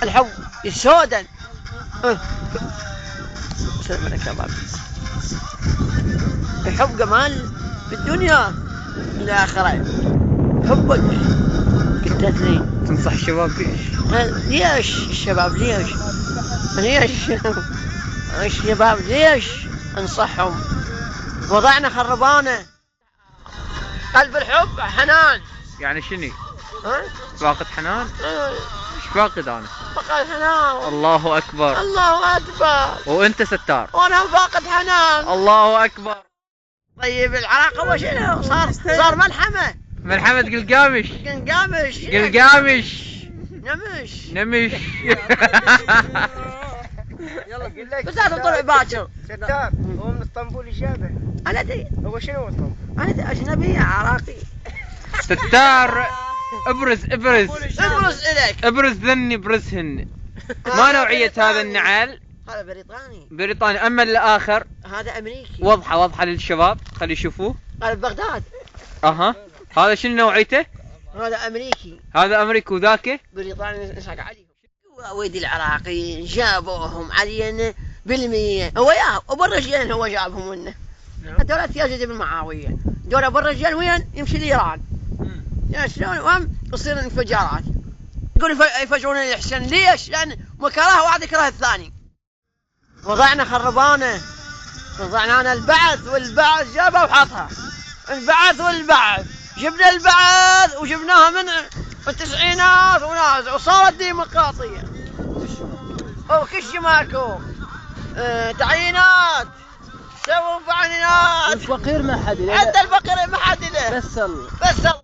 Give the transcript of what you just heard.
الحب يسودا. سلام عليك يا بابي. الحب جمال في الدنيا الآخرة. حبك قلت لي تنصح الشباب بإيش؟ ليش الشباب ليش الشباب ليش انصحهم؟ وضعنا خربانه. قلب الحب حنان. يعني شنو؟ ها؟ فاقد حنان؟ ايش فاقد انا؟ فاقد حنان. الله اكبر. الله اكبر. وانت ستار. وانا فاقد حنان. الله اكبر. طيب العراق هو شنو؟ صار ملحمه. ملحمة قلقامش. قلقامش. نمش. يلا قل لك بس هذا طلع باكر. ستار هو من اسطنبول يشابه. انا ادري. هو شنو اسطنبول؟ انا اجنبي عراقي. ستار. ابرز اليك. ابرز ذني برزهن. ما نوعية هذا النعال؟ هذا بريطاني. بريطاني. اما الاخر هذا امريكي. واضحة للشباب، خلي يشوفوه. هذا بغداد. اها. هذا شنو نوعيته؟ هذا امريكي. هذا امريكي وذاك بريطاني. نسحق عليهم. ولدي العراقيين جابوهم علينا بالمية. هو يا ابو الرجال هو جابهم منه. هذول يزيد بن معاويه. دول ابو الرجال وين يمشي لايران. يا شلون وهم تصير انفجارات. يقولوا يفجرون الحسين. ليش؟ لان مكره واحد يكره الثاني. وضعنا خربانه. وضعنا البعث والبعث جابها وحطها. البعث جبنا البعث وجبناها من التسعينات ونازع وصارت ديمقراطيه. وكش ماكو تعيينات. سووا تعيينات. الفقير ما حد له. حتى الفقير ما حد له. بس الله.